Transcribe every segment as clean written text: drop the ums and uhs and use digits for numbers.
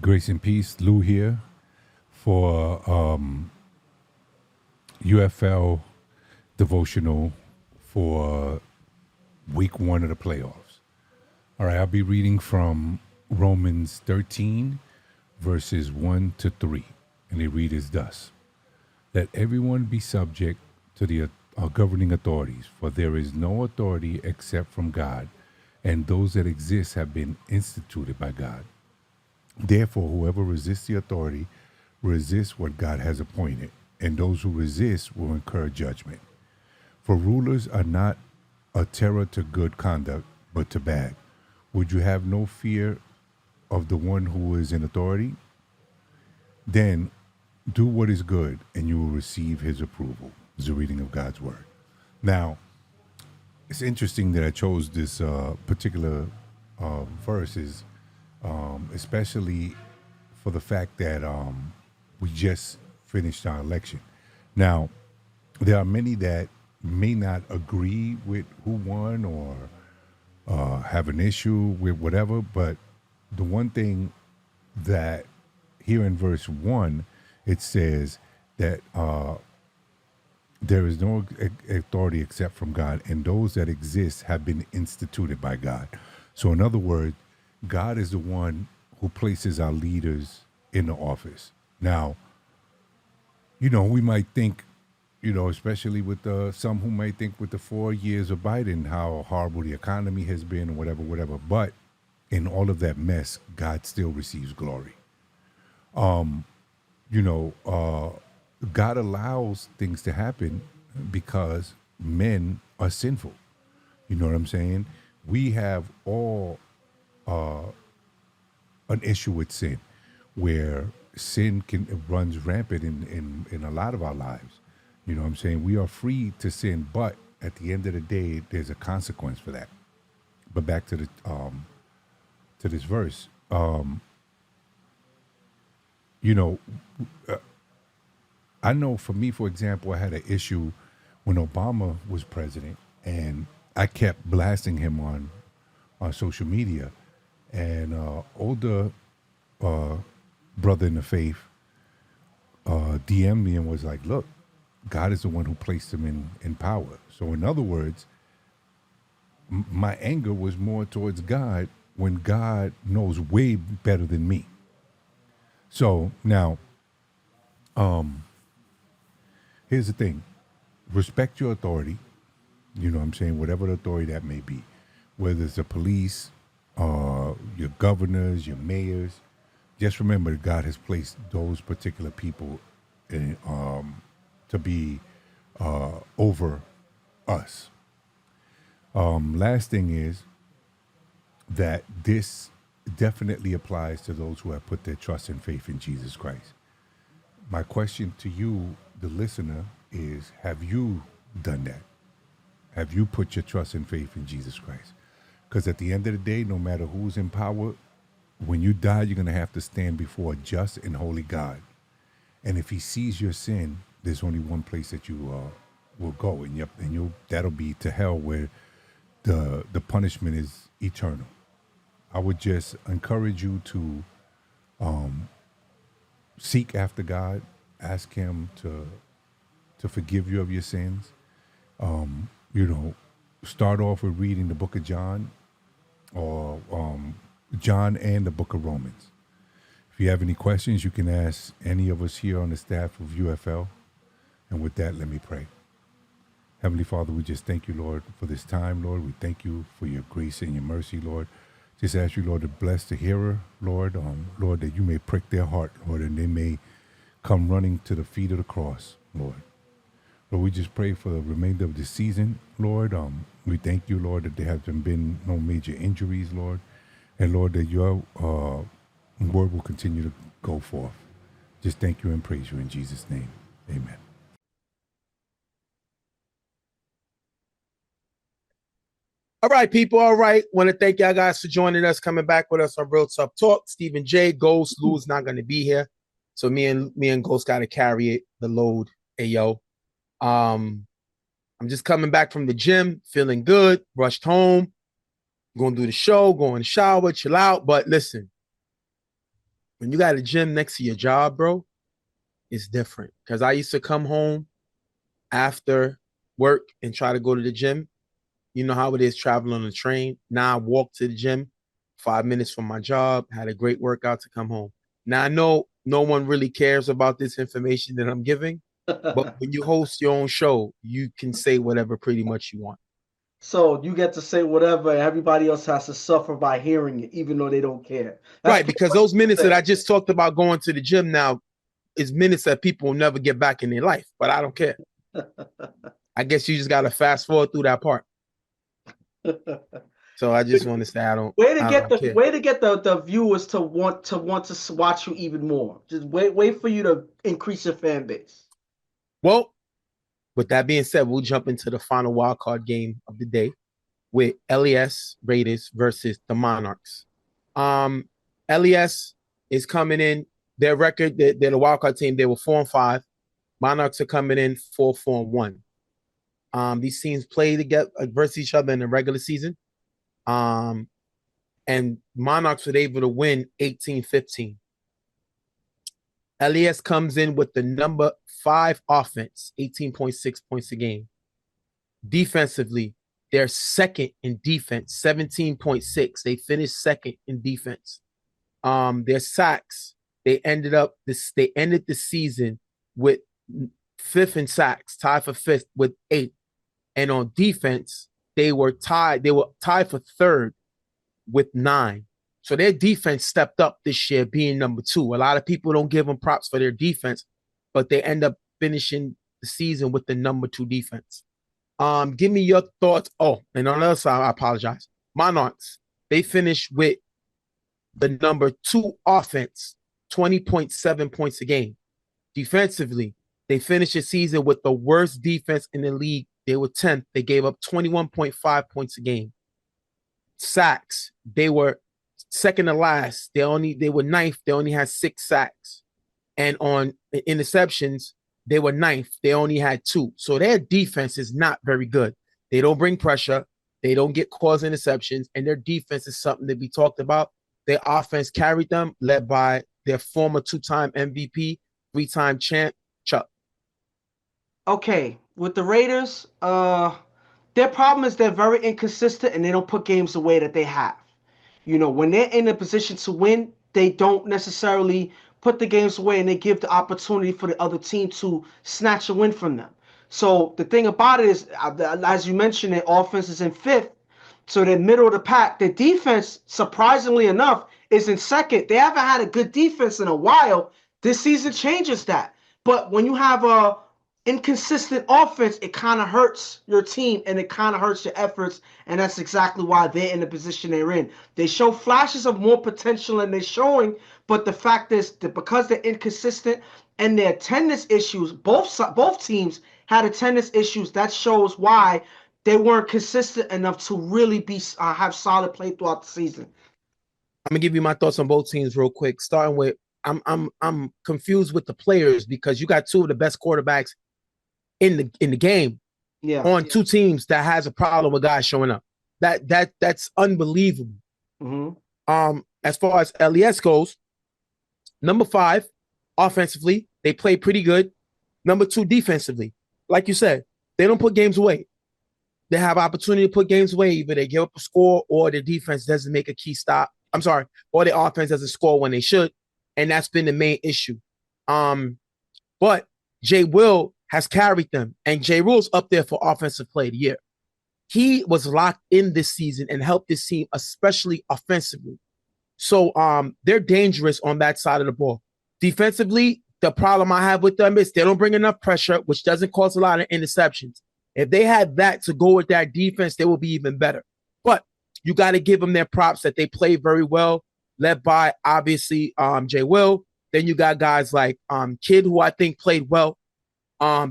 Grace and peace. Lou here for UFL devotional for week 1 of the playoffs. All right, I'll be reading from Romans 13, verses 1 to 3. And they read as thus: Let everyone be subject to the governing authorities, for there is no authority except from God, and those that exist have been instituted by God. Therefore, whoever resists the authority resists what God has appointed, and those who resist will incur judgment. For rulers are not a terror to good conduct, but to bad. Would you have no fear of the one who is in authority? Then do what is good, and you will receive his approval. This is the reading of God's word. Now, it's interesting that I chose this particular verses, especially for the fact that we just finished our election. Now, there are many that may not agree with who won or have an issue with whatever, but the one thing that here in verse 1, it says that there is no authority except from God, and those that exist have been instituted by God. So in other words, God is the one who places our leaders in the office. Now, we might think, especially with some who might think with the 4 years of Biden, how horrible the economy has been, or whatever. But in all of that mess, God still receives glory. God allows things to happen because men are sinful. You know what I'm saying? We have all an issue with sin, where sin runs rampant in a lot of our lives. You know what I'm saying? We are free to sin, but at the end of the day, there's a consequence for that. But back to the to this verse, I know for me, for example, I had an issue when Obama was president, and I kept blasting him on social media. And older brother in the faith DM'd me and was like, look, God is the one who placed him in power. So in other words, my anger was more towards God when God knows way better than me. So now, here's the thing. Respect your authority. You know what I'm saying? Whatever the authority that may be. Whether it's the police, your governors, your mayors. Just remember that God has placed those particular people to be over us. Last thing is that this definitely applies to those who have put their trust and faith in Jesus Christ. My question to you, the listener, is, have you done that? Have you put your trust and faith in Jesus Christ? Because at the end of the day, no matter who's in power, when you die, you're going to have to stand before a just and holy God. And if he sees your sin, there's only one place that you will go, and that'll be to hell, where the punishment is eternal. I would just encourage you to seek after God, ask him to forgive you of your sins. Start off with reading the book of John, or John and the book of Romans. If you have any questions, you can ask any of us here on the staff of UFL. And with that, let me pray. Heavenly Father, we just thank you, Lord, for this time, Lord. We thank you for your grace and your mercy, Lord. Just ask you, Lord, to bless the hearer, Lord. Lord, that you may prick their heart, Lord, and they may come running to the feet of the cross, Lord. Lord, we just pray for the remainder of this season, Lord. We thank you, Lord, that there have been no major injuries, Lord. And, Lord, that your word will continue to go forth. Just thank you and praise you in Jesus' name. Amen. All right, people. All right. Want to thank y'all guys for joining us, coming back with us on Real Tough Talk. Stephen J, Ghost, Lou's not going to be here. So me and Ghost got to carry the load. Hey, yo. I'm just coming back from the gym, feeling good, rushed home, going to do the show, go in the shower, chill out. But listen, when you got a gym next to your job, bro, it's different. Because I used to come home after work and try to go to the gym. You know how it is traveling on the train. Now I walk to the gym 5 minutes from my job, had a great workout to come home. Now I know no one really cares about this information that I'm giving, but when you host your own show, you can say whatever pretty much you want. So you get to say whatever, and everybody else has to suffer by hearing it, even though they don't care. That's Right, because those minutes that I just talked about going to the gym now is minutes that people will never get back in their life, but I don't care. I guess you just got to fast forward through that part. So I just want to say I don't care. Way to get the viewers to want to watch you even more. Just wait for you to increase your fan base. Well, with that being said, we'll jump into the final wild card game of the day with LES Raiders versus the Monarchs. LES is coming in. Their record, they're the wild card team. They were 4-5. Monarchs are coming in 4-1. These teams play together versus each other in the regular season. And Monarchs were able to win 18-15. LES comes in with the number 5 offense, 18.6 points a game. Defensively, they're second in defense, 17.6. They finished second in defense. Their sacks, they ended the season with 5th in sacks, tied for 5th with 8. And on defense, they were tied for 3rd with 9. So their defense stepped up this year, being number 2. A lot of people don't give them props for their defense, but they end up finishing the season with the number 2 defense. Give me your thoughts. Oh, and on the other side, I apologize. Monarchs, they finished with the number 2 offense, 20.7 points a game. Defensively, they finished the season with the worst defense in the league. They were 10th. They gave up 21.5 points a game. Sacks, they were second to last. They were 9th. They only had 6 sacks. And on interceptions, they were 9th. They only had 2. So their defense is not very good. They don't bring pressure. They don't get cause interceptions. And their defense is something that we talked about. Their offense carried them, led by their former 2-time MVP, 3-time champ, Chuck. Okay, with the Raiders, their problem is they're very inconsistent and they don't put games away that they have. You know, when they're in a position to win, they don't necessarily put the games away and they give the opportunity for the other team to snatch a win from them. So the thing about it is, as you mentioned, their offense is in 5th. So they're middle of the pack. Their defense, surprisingly enough, is in 2nd. They haven't had a good defense in a while. This season changes that. But when you have a inconsistent offense, it kind of hurts your team and it kind of hurts your efforts, and that's exactly why they're in the position they're in. They show flashes of more potential than they're showing, but the fact is that because they're inconsistent and their attendance issues, both teams had attendance issues. That shows why they weren't consistent enough to really be have solid play throughout the season. I'm gonna give you my thoughts on both teams real quick. Starting with, I'm confused with the players because you got 2 of the best quarterbacks in the game on 2 teams that has a problem with guys showing up. That's unbelievable. Mm-hmm. As far as LES goes, number 5 offensively, they play pretty good. Number 2 defensively, like you said, they don't put games away. They have opportunity to put games away. Either they give up a score or their defense doesn't make a key stop. I'm sorry, or their offense doesn't score when they should, and that's been the main issue. But Jay Will has carried them, and Jay Will's up there for offensive play of the year. He was locked in this season and helped this team, especially offensively. So they're dangerous on that side of the ball. Defensively, the problem I have with them is they don't bring enough pressure, which doesn't cause a lot of interceptions. If they had that to go with that defense, they will be even better. But you got to give them their props that they play very well, led by, obviously, Jay Will. Then you got guys like Kid, who I think played well.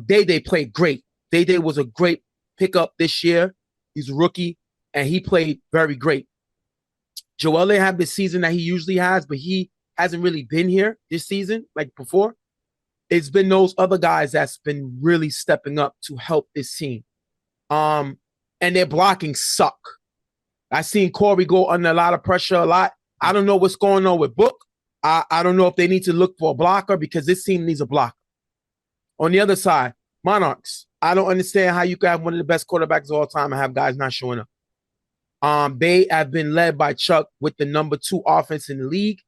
Day played great. Day was a great pickup this year. He's a rookie, and he played very great. Joel didn't have the season that he usually has, but he hasn't really been here this season like before. It's been those other guys that's been really stepping up to help this team. And their blocking suck. I seen Corey go under a lot of pressure a lot. I don't know what's going on with Book. I don't know if they need to look for a blocker because this team needs a blocker. On the other side, Monarchs. I don't understand how you can have one of the best quarterbacks of all time and have guys not showing up. They have been led by Chuck with the number 2 offense in the league,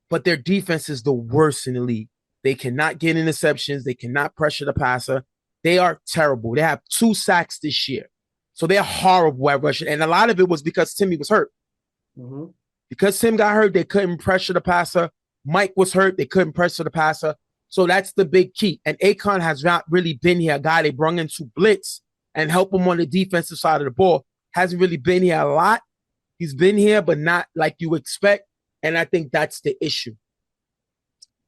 but their defense is the worst in the league. They cannot get interceptions. They cannot pressure the passer. They are terrible. They have 2 sacks this year. So they're horrible at rushing. And a lot of it was because Timmy was hurt. Mm-hmm. Because Tim got hurt, they couldn't pressure the passer. Mike was hurt. They couldn't pressure the passer. So that's the big key. And Akon has not really been here. A guy they brought in to blitz and help him on the defensive side of the ball. Hasn't really been here a lot. He's been here, but not like you expect. And I think that's the issue.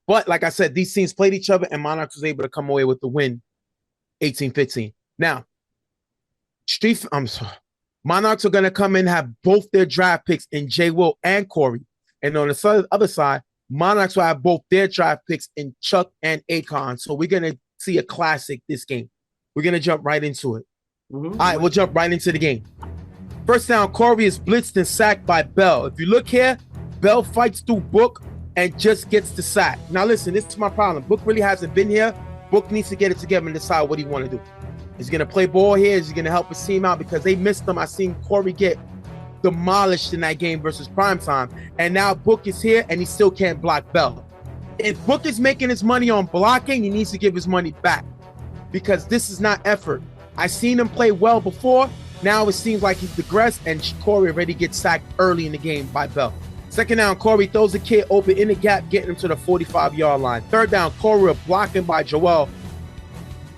But like I said, these teams played each other and Monarchs was able to come away with the win 18-15. Now, Monarchs are going to come in and have both their draft picks in J. Will and Corey. And on the other side, Monarchs will have both their draft picks in Chuck and Akon. So we're going to see a classic this game. We're going to jump right into it. Mm-hmm. All right, we'll jump right into the game. First down, Corey is blitzed and sacked by Bell. If you look here, Bell fights through Book and just gets the sack. Now listen, this is my problem. Book really hasn't been here. Book needs to get it together and decide what he want to do. Is he going to play ball here? Is he going to help his team out? Because they missed him. I seen Corey get demolished in that game versus Primetime. And now Book is here and he still can't block Bell. If Book is making his money on blocking, he needs to give his money back because this is not effort. I seen him play well before. Now it seems like he's digressed and Corey already gets sacked early in the game by Bell. Second down, Corey throws the kid open in the gap, getting him to the 45-yard line. Third down, Corey blocking by Joel.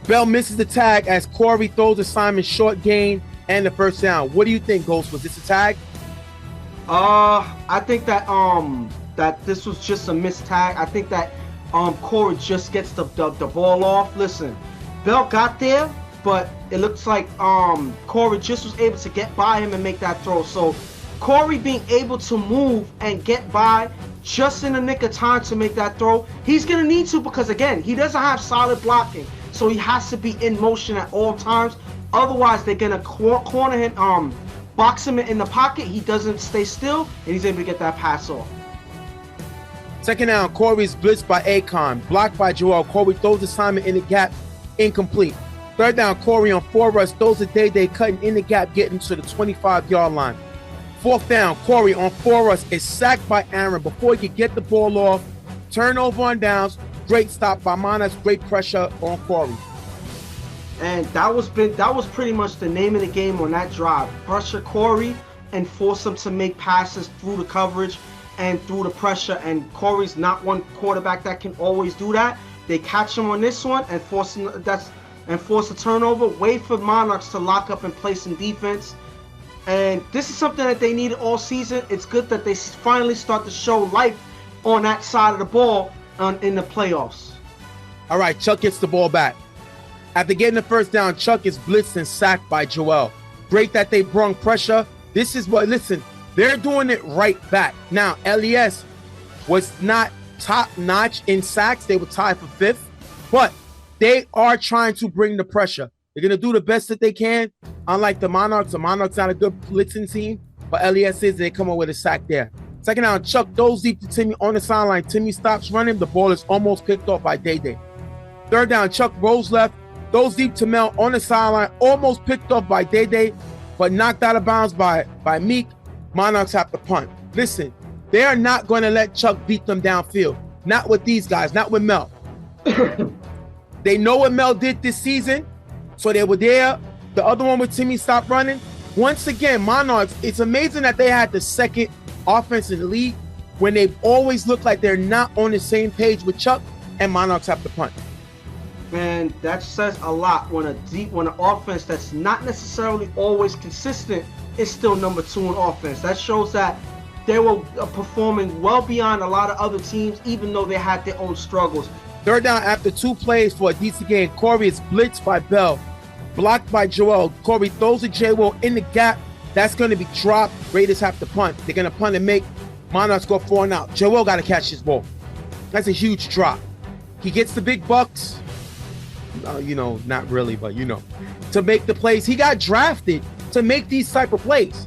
Bell misses the tag as Corey throws a Simon short gain and the first down. What do you think, Ghost? Was this a tag? I think that that this was just a missed tag. I think that Corey just gets the ball off. Listen, Bell got there, but it looks like Corey just was able to get by him and make that throw. So Corey being able to move and get by just in the nick of time to make that throw, he's going to need to because, again, he doesn't have solid blocking. So he has to be in motion at all times. Otherwise, they're going to corner him, box him in the pocket. He doesn't stay still, and he's able to get that pass off. Second down, Corey is blitzed by Akon, blocked by Joel. Corey throws the Simon in the gap, incomplete. Third down, Corey on 4 rush, throws a Day cutting in the gap, getting to the 25-yard line. Fourth down, Corey on 4 rush is sacked by Aaron before he could get the ball off. Turnover on downs. Great stop by Monarchs. Great pressure on Corey. And that was pretty much the name of the game on that drive. Pressure Corey and force him to make passes through the coverage and through the pressure. And Corey's not one quarterback that can always do that. They catch him on this one and force a turnover. Wait for Monarchs to lock up and play some defense. And this is something that they needed all season. It's good that they finally start to show life on that side of the ball in the playoffs. All right, Chuck gets the ball back. After getting the first down, Chuck is blitzed and sacked by Joel. Great that they brung pressure. This is what, listen, they're doing it right back. Now, LES was not top-notch in sacks. They were tied for 5th. But they are trying to bring the pressure. They're going to do the best that they can. Unlike the Monarchs not a good blitzing team, but LES is. They come up with a sack there. Second down, Chuck throws deep to Timmy on the sideline. Timmy stops running. The ball is almost picked off by Day. Third down, Chuck rolls left, throws deep to Mel on the sideline. Almost picked off by Day, but knocked out of bounds by Meek. Monarchs have to punt. Listen, they are not going to let Chuck beat them downfield. Not with these guys, not with Mel. They know what Mel did this season. So they were there. The other one with Timmy stopped running. Once again, Monarchs, it's amazing that they had the second offense in the league when they've always looked like they're not on the same page with Chuck, and Monarchs have to punt. Man, that says a lot when an offense that's not necessarily always consistent is still number 2 in offense. That shows that they were performing well beyond a lot of other teams, even though they had their own struggles. Third down after 2 plays for a decent game. Corey is blitzed by Bell, blocked by Joel. Corey throws a J-Will in the gap. That's going to be dropped. Raiders have to punt. They're going to punt and make Monarchs go 4 and out. Joel got to catch his ball. That's a huge drop. He gets the big bucks. Not really, but to make the plays. He got drafted to make these type of plays.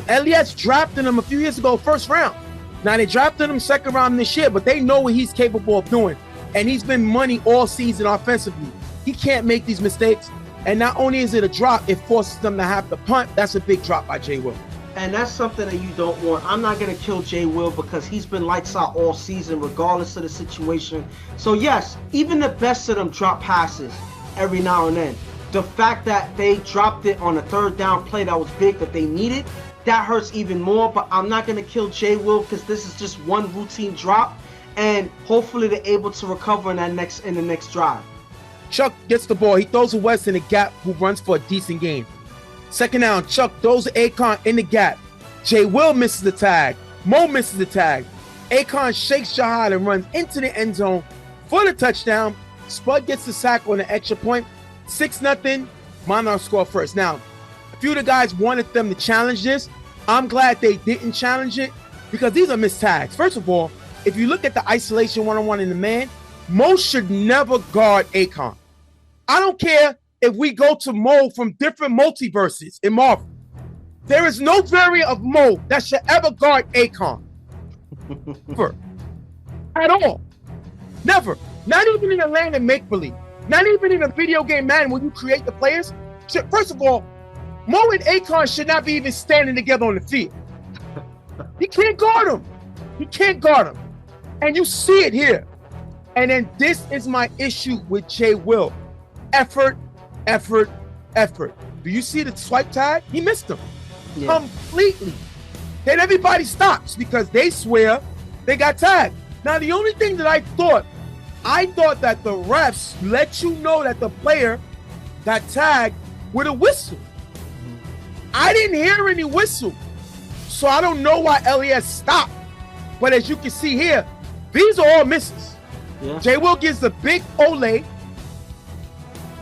Elias drafted him a few years ago, first round. Now, they drafted him second round this year, but they know what he's capable of doing. And he's been money all season offensively. He can't make these mistakes. And not only is it a drop, it forces them to have to punt. That's a big drop by Jay Will. And that's something that you don't want. I'm not going to kill Jay Will because he's been lights out all season, regardless of the situation. So, yes, even the best of them drop passes every now and then. The fact that they dropped it on a third down play that was big that they needed, that hurts even more. But I'm not going to kill Jay Will because this is just one routine drop. And hopefully they're able to recover in the next drive. Chuck gets the ball. He throws to West in the gap, who runs for a decent gain. Second down, Chuck throws to Akon in the gap. Jay Will misses the tag. Mo misses the tag. Akon shakes Jihad and runs into the end zone for the touchdown. Spud gets the sack on the extra point. 6-0. Monarchs score first. Now, a few of the guys wanted them to challenge this. I'm glad they didn't challenge it because these are missed tags. First of all, if you look at the isolation one-on-one in the man, Mo should never guard Akon. I don't care if we go to Mo from different multiverses in Marvel. There is no variant of Mo that should ever guard Akon. Never. At all. Never. Not even in a land of make-believe. Not even in a video game Madden when you create the players. First of all, Mo and Akon should not be even standing together on the field. He can't guard him. He can't guard him. And you see it here. And then this is my issue with Jay Will. Effort. Do you see the swipe tag? He missed him completely. Then everybody stops because they swear they got tagged. Now, the only thing that I thought that the refs let you know that the player got tagged with a whistle. I didn't hear any whistle. So I don't know why LES stopped. But as you can see here, these are all misses. Yeah. Jay Will gives the big Ole.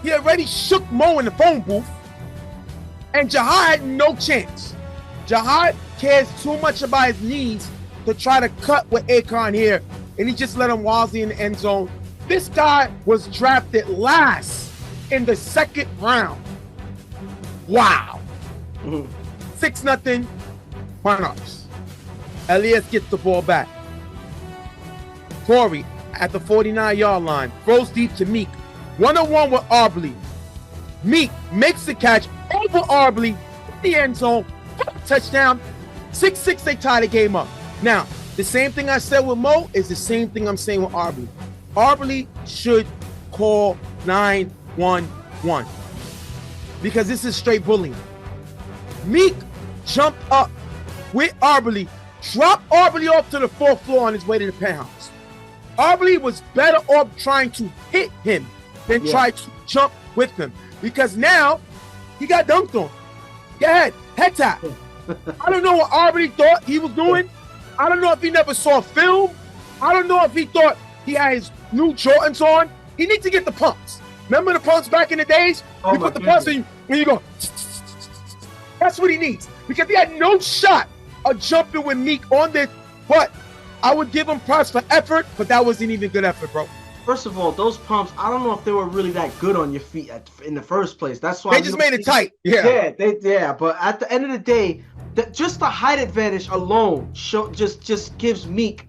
He already shook Mo in the phone booth. And Jihad had no chance. Jihad cares too much about his knees to try to cut with Akon here. And he just let him walsy in the end zone. This guy was drafted last in the second round. Wow. 6-0 Monarchs. Elias gets the ball back. Corey at the 49-yard line throws deep to Meek. 1-on-1 with Arbley. Meek makes the catch over Arbley in the end zone. Touchdown. 6-6, they tie the game up. Now, the same thing I said with Mo is the same thing I'm saying with Arbley. Arbley should call 911 because this is straight bullying. Meek jumped up with Arbley, dropped Arbley off to the fourth floor on his way to the penthouse. Arbley was better off trying to hit him than try to jump with him because now he got dunked on. Go ahead, head tap. I don't know what Arbley thought he was doing. I don't know if he never saw film. I don't know if he thought he had his new Jordans on. He needs to get the pumps. Remember the pumps back in the days? You put the pumps in when you go. That's what he needs because he had no shot of jumping with Meek on this. But I would give him props for effort, but that wasn't even good effort, bro. First of all, those pumps, I don't know if they were really that good on your feet in the first place. That's why they just made it tight. Yeah. But at the end of the day, just the height advantage alone just gives Meek.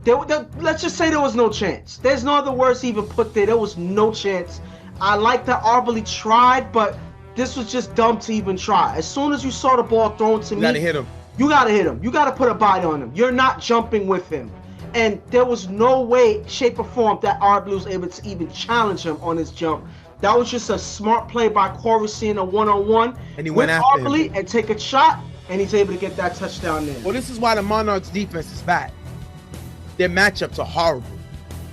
Let's just say there was no chance. There's no other words to even put there. There was no chance. I like that Arbley tried, but this was just dumb to even try. As soon as you saw the ball thrown to Meek, you gotta hit him. You gotta hit him. You gotta put a body on him. You're not jumping with him. And there was no way, shape, or form that Arbley was able to even challenge him on his jump. That was just a smart play by Corey seeing a one-on-one and he went after Arbley and take a shot, and he's able to get that touchdown there. Well, this is why the Monarchs defense is bad. Their matchups are horrible.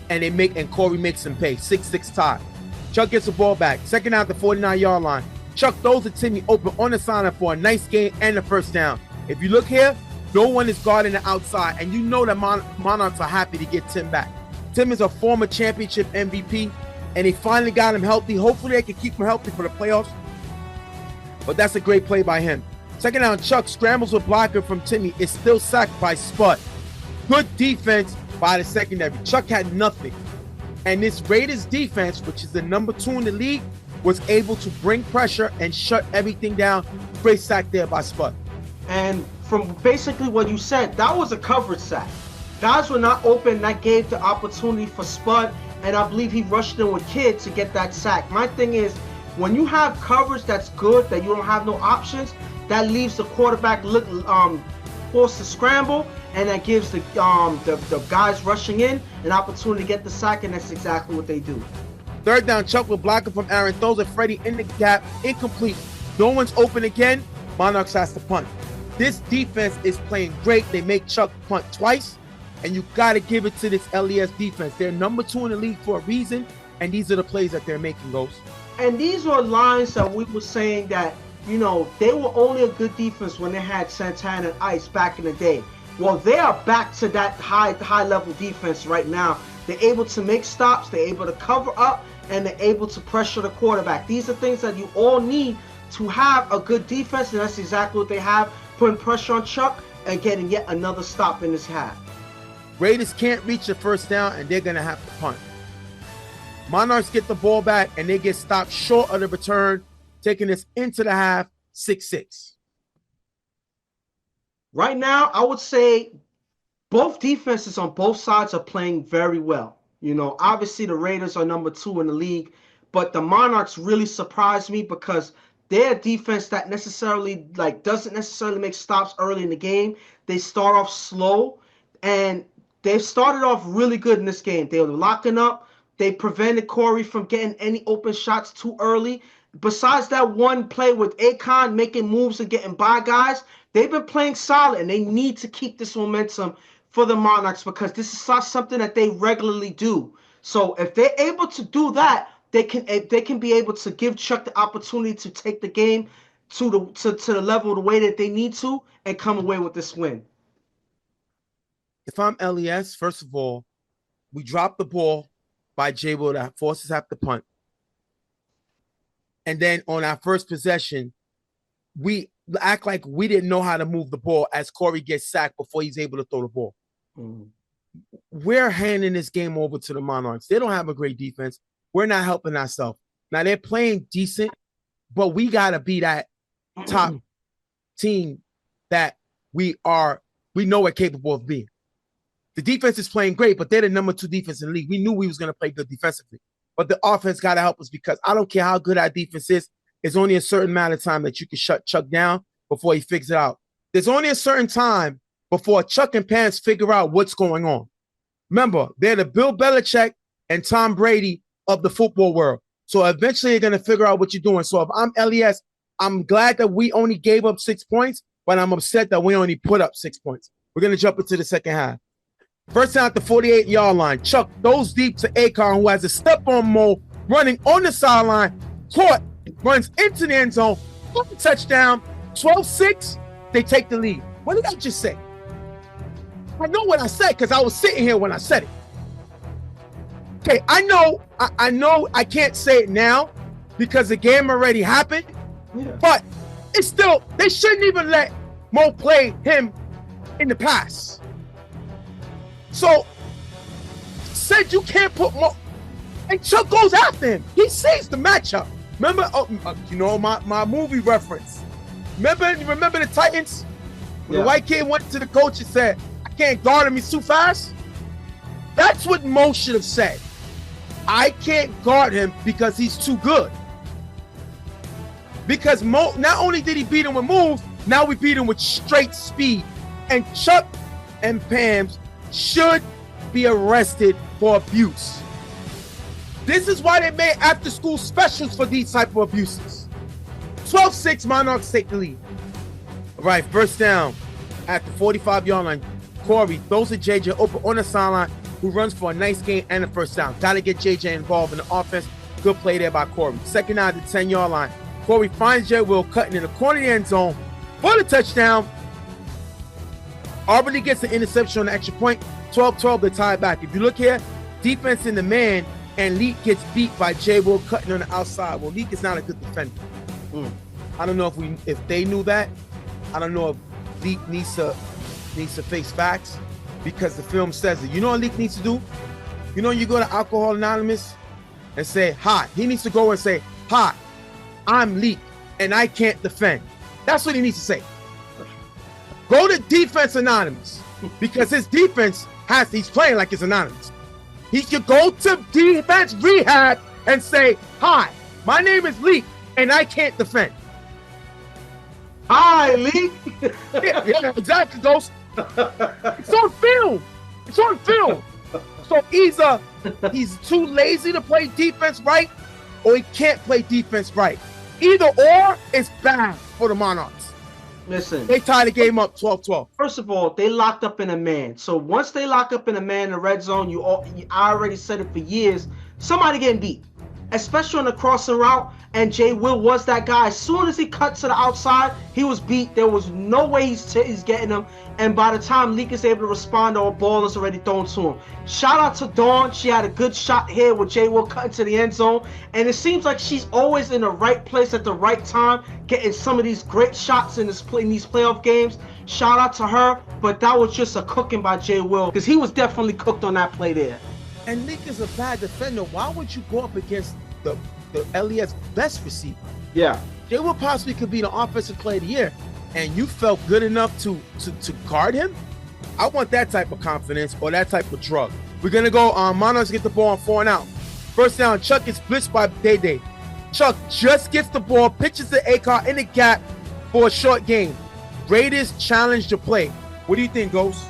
And Corey makes them pay. 6-6 tie. Chuck gets the ball back. Second out the 49-yard line. Chuck throws to Timmy open on the sideline for a nice gain and a first down. If you look here, no one is guarding the outside, and you know that Monarchs are happy to get Tim back. Tim is a former championship MVP, and they finally got him healthy. Hopefully, they can keep him healthy for the playoffs. But that's a great play by him. Second down, Chuck scrambles with blocker from Timmy. It's still sacked by Spud. Good defense by the secondary. Chuck had nothing. And this Raiders defense, which is the number 2 in the league, was able to bring pressure and shut everything down. Great sack there by Spud. And from basically what you said, that was a coverage sack. Guys were not open. That gave the opportunity for Spud, and I believe he rushed in with Kidd to get that sack. My thing is, when you have coverage that's good, that you don't have no options, that leaves the quarterback forced to scramble, and that gives the guys rushing in an opportunity to get the sack, and that's exactly what they do. Third down, Chuck will block it from Aaron. Throws it Freddie in the gap, incomplete. No one's open again. Monarchs has to punt. This defense is playing great. They make Chuck punt twice, and you got to give it to this LES defense. They're number 2 in the league for a reason, and these are the plays that they're making, Ghost. And these are lines that we were saying that, you know, they were only a good defense when they had Santana and Ice back in the day. Well, they are back to that high level defense right now. They're able to make stops, they're able to cover up, and they're able to pressure the quarterback. These are things that you all need to have a good defense, and that's exactly what they have, putting pressure on Chuck and getting yet another stop in this half. Raiders can't reach the first down, and they're going to have to punt. Monarchs get the ball back, and they get stopped short of the return, taking us into the half, 6-6. Right now, I would say both defenses on both sides are playing very well. You know, obviously the Raiders are number 2 in the league, but the Monarchs really surprised me because they're a defense that doesn't necessarily make stops early in the game. They start off slow, and they started off really good in this game. They were locking up. They prevented Corey from getting any open shots too early. Besides that one play with Akon making moves and getting by guys, they've been playing solid, and they need to keep this momentum for the Monarchs because this is not something that they regularly do. So if they're able to do that, they can be able to give Chuck the opportunity to take the game to the level the way that they need to and come away with this win. If I'm LES, first of all, we drop the ball by J-Will that forces have to punt. And then on our first possession, we act like we didn't know how to move the ball as Corey gets sacked before he's able to throw the ball. Mm-hmm. We're handing this game over to the Monarchs. They don't have a great defense. We're not helping ourselves. Now, they're playing decent, but we got to be that top team that we know we're capable of being. The defense is playing great, but they're the number 2 defense in the league. We knew we was going to play good defensively. But the offense got to help us because I don't care how good our defense is. There's only a certain amount of time that you can shut Chuck down before he figures it out. There's only a certain time before Chuck and Pants figure out what's going on. Remember, they're the Bill Belichick and Tom Brady of the football world. So eventually they're going to figure out what you're doing. So if I'm LES, I'm glad that we only gave up 6 points, but I'm upset that we only put up 6 points. We're going to jump into the second half. First down at the 48-yard line. Chuck throws deep to Akon, who has a step-on mode, running on the sideline. Caught, runs into the end zone. Touchdown. 12-6. They take the lead. What did I just say? I know what I said because I was sitting here when I said it. Okay, I know I can't say it now because the game already happened. Yeah. But it's still, they shouldn't even let Mo play him in the pass. So, said you can't put Mo, and Chuck goes after him. He sees the matchup. Remember, my movie reference. Remember the Titans? When the white kid went to the coach and said, I can't guard him, he's too fast? That's what Mo should have said. I can't guard him because he's too good. Because Mo, not only did he beat him with moves, now we beat him with straight speed. And Chuck and Pams should be arrested for abuse. This is why they made after-school specials for these type of abuses. 12-6, Monarchs take the lead. All right, first down at the 45-yard line. Corey throws to JJ open on the sideline, who runs for a nice gain and a first down. Got to get JJ involved in the offense. Good play there by Corey. Second down at the 10-yard line. Corey finds J-Will cutting in the corner of the end zone for the touchdown. Albany gets the interception on the extra point. 12-12 to tie it back. If you look here, defense in the man, and Leak gets beat by J-Will cutting on the outside. Well, Leak is not a good defender. I don't know if they knew that. I don't know if Leak needs to face facts because the film says it. You know what Leak needs to do? You know, you go to Alcohol Anonymous and say, hi. He needs to go and say, hi, I'm Leak, and I can't defend. That's what he needs to say. Go to Defense Anonymous because his defense he's playing like it's anonymous. He should go to defense rehab and say, "Hi, my name is Leak and I can't defend." Hi, Leak. yeah, exactly, Ghost. It's on film. It's on film. So either he's too lazy to play defense right, or he can't play defense right. Either or is bad for the Monarchs. Listen, they tied the game up 12-12. First of all, they locked up in a man. So once they lock up in a man in the red zone, I already said it for years, somebody getting beat, especially on the crossing route. And Jay Will was that guy. As soon as he cut to the outside, he was beat. There was no way he's getting him. And by the time Leak is able to respond, our ball is already thrown to him. Shout out to Dawn. She had a good shot here with Jay Will cutting to the end zone. And it seems like she's always in the right place at the right time, getting some of these great shots in these playoff games. Shout out to her. But that was just a cooking by Jay Will, because he was definitely cooked on that play there. And Leak is a bad defender. Why would you go up against the LES best receiver? Yeah. Jay Will possibly could be the offensive player of the year, and you felt good enough to guard him? I want that type of confidence or that type of drug. We're gonna go Monarchs get the ball on 4 and out. First down, Chuck gets blitzed by Day. Chuck just gets the ball, pitches to Akon in the gap for a short gain. Raiders challenge the play. What do you think, Ghost?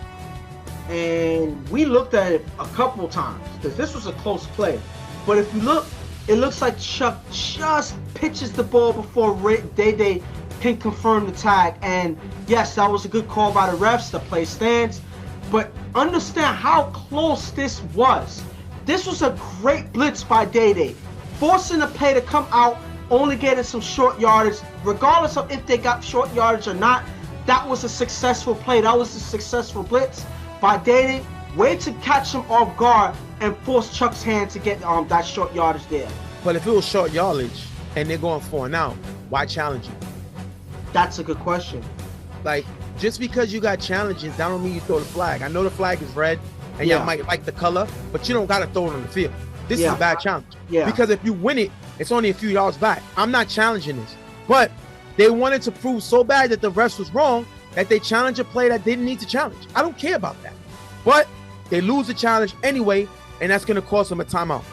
And we looked at it a couple times because this was a close play. But if you look, it looks like Chuck just pitches the ball before Day can confirm the tag. And yes, that was a good call by the refs. The play stands. But understand how close this was. This was a great blitz by Day, forcing the play to come out, only getting some short yardage. Regardless of if they got short yardage or not, that was a successful play. That was a successful blitz by Day. Way to catch him off guard and force Chuck's hand to get that short yardage there. But if it was short yardage and they're going 4 and out, why challenge you? That's a good question. Like, just because you got challenges, that don't mean you throw the flag. I know the flag is red and y'all might like the color, but you don't got to throw it on the field. This is a bad challenge. Yeah. Because if you win it, it's only a few yards back. I'm not challenging this. But they wanted to prove so bad that the refs was wrong that they challenged a play that they didn't need to challenge. I don't care about that. But they lose the challenge anyway, and that's going to cost them a timeout.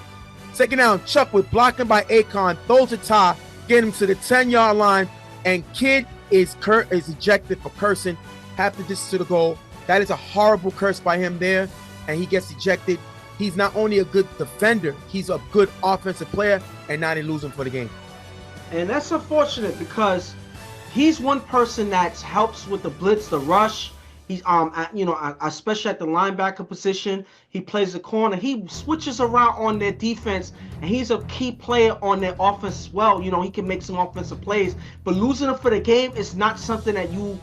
Second down, Chuck with blocking by Akon, throws a tie, get him to the 10-yard line, and Kid is ejected for cursing half the distance to the goal. That is a horrible curse by him there, and he gets ejected. He's not only a good defender, he's a good offensive player, and now they lose him for the game. And that's unfortunate because he's one person that helps with the blitz, the rush. He's especially at the linebacker position, he plays the corner. He switches around on their defense, and he's a key player on their offense as well. He can make some offensive plays, but losing him for the game is not something that you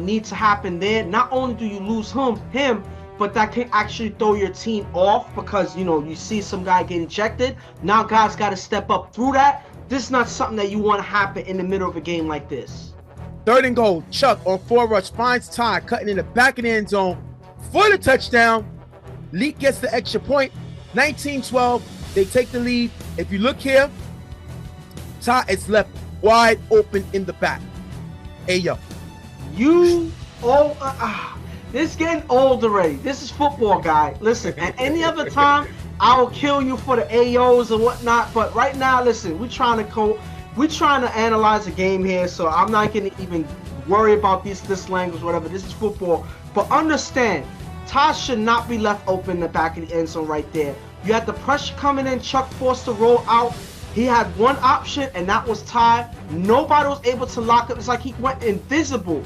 need to happen there. Not only do you lose him, but that can actually throw your team off because you see some guy get ejected. Now guys got to step up through that. This is not something that you want to happen in the middle of a game like this. 3rd and goal, Chuck on 4 rush finds Ty cutting in the back of the end zone for the touchdown. Leak gets the extra point. 19-12, they take the lead. If you look here, Ty is left wide open in the back. Hey, yo. This is getting old already. This is football, guy. Listen, at any other time, I will kill you for the AOs and whatnot. But right now, listen, we're trying to analyze a game here, so I'm not going to even worry about this language, whatever. This is football. But understand, Ty should not be left open in the back of the end zone right there. You had the pressure coming in, Chuck forced to roll out. He had one option, and that was Ty. Nobody was able to lock up. It's like he went invisible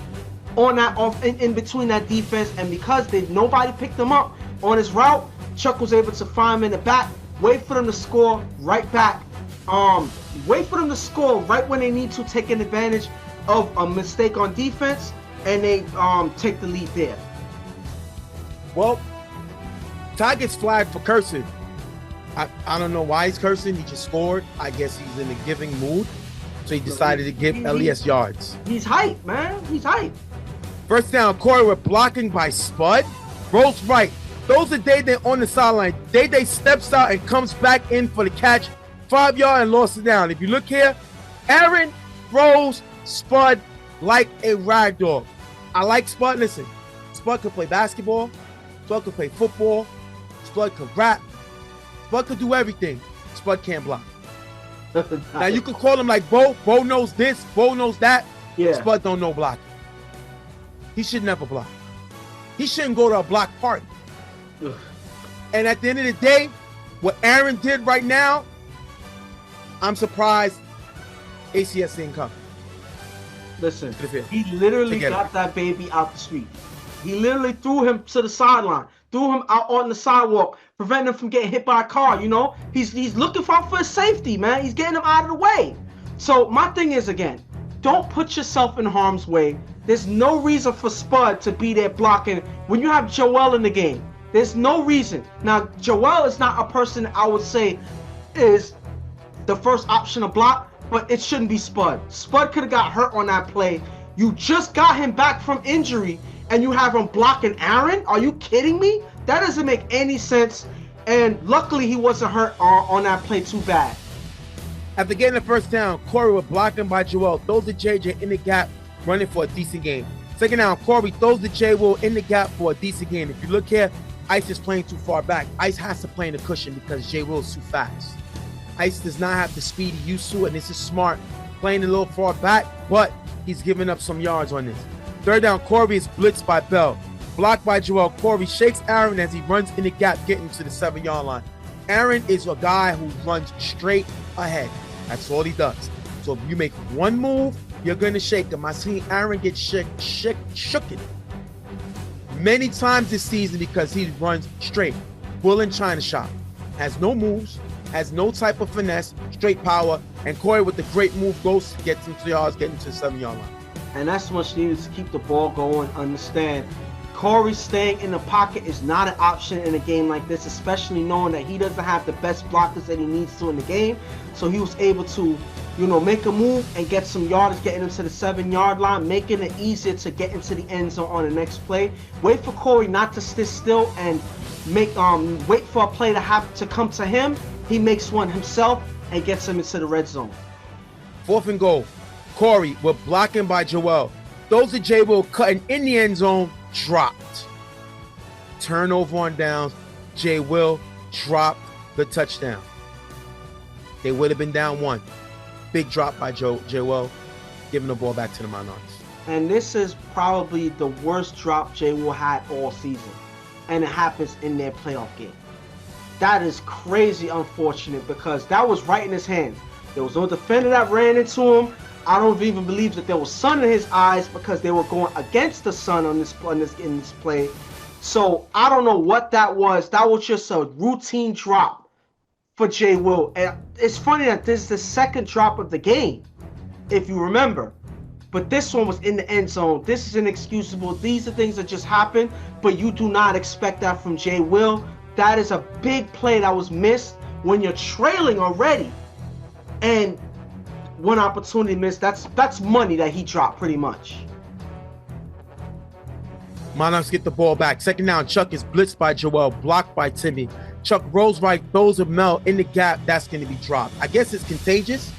on that in between that defense, and because nobody picked him up on his route, Chuck was able to find him in the back, wait for them to score right back. Wait for them to score right when they need to, taking advantage of a mistake on defense, and they take the lead there. Well, Ty gets flagged for cursing. I don't know why he's cursing. He just scored. I guess he's in a giving mood, so he decided to give LES yards. He's hype, man. He's hype. First down, Corey with blocking by Spud. Rolls right. Throws to Day on the sideline. Day steps out and comes back in for the catch. 5-yard and lost it down. If you look here, Aaron throws Spud like a rag dog. I like Spud. Listen, Spud could play basketball. Spud could play football. Spud could rap. Spud could do everything. Spud can't block. Now you could call him like Bo. Bo knows this. Bo knows that. Yeah. Spud don't know blocking. He should never block. He shouldn't go to a block party. Ugh. And at the end of the day, what Aaron did right now, I'm surprised ACS didn't come. Listen, he literally got that baby out the street. He literally threw him to the sideline, threw him out on the sidewalk, preventing him from getting hit by a car. You know, he's looking for his safety, man. He's getting him out of the way. So my thing is, again, don't put yourself in harm's way. There's no reason for Spud to be there blocking when you have Joel in the game. There's no reason. Now, Joel is not a person I would say is the first option to block, but it shouldn't be Spud. Spud could have got hurt on that play. You just got him back from injury, and you have him blocking Aaron? Are you kidding me? That doesn't make any sense. And luckily, he wasn't hurt on that play too bad. After getting the first down, Corey was blocking by Joel. Throws to JJ in the gap, running for a decent game. Second down, Corey throws to J. Will in the gap for a decent game. If you look here, Ice is playing too far back. Ice has to play in the cushion because J. Will is too fast. Ice does not have the speed he used to, and this is smart. Playing a little far back, but he's giving up some yards on this. Third down, Corey is blitzed by Bell. Blocked by Joel. Corey shakes Aaron as he runs in the gap, getting to the 7-yard line. Aaron is a guy who runs straight ahead. That's all he does. So if you make one move, you're going to shake him. I've seen Aaron get shooken many times this season because he runs straight. Bull in China shop. Has no moves, has no type of finesse, straight power, and Corey with the great move goes, gets him to yards, getting to the 7-yard line. And that's what's needed to keep the ball going. Understand, Corey staying in the pocket is not an option in a game like this, especially knowing that he doesn't have the best blockers that he needs to in the game. So he was able to, make a move and get some yardage, getting him to the 7-yard line, making it easier to get into the end zone on the next play. Wait for Corey not to sit still and wait for a play to come to him. He makes one himself and gets him into the red zone. 4th and goal. Corey with blocking by Joel. Those to J. Will cutting in the end zone, dropped. Turnover on downs. J. Will dropped the touchdown. They would have been down 1. Big drop by J. Will, giving the ball back to the Monarchs. And this is probably the worst drop J. Will had all season. And it happens in their playoff game. That is crazy unfortunate because that was right in his hands. There was no defender that ran into him. I don't even believe that there was sun in his eyes because they were going against the sun in this play. So I don't know what that was. That was just a routine drop for J. Will. And it's funny that this is the second drop of the game, if you remember. But this one was in the end zone. This is inexcusable. These are things that just happen, but you do not expect that from J. Will. That is a big play that was missed when you're trailing already. And one opportunity missed. That's money that he dropped pretty much. Monarchs get the ball back. Second down, Chuck is blitzed by Joel, blocked by Timmy. Chuck rolls right, throws a Mel in the gap. That's going to be dropped. I guess it's contagious,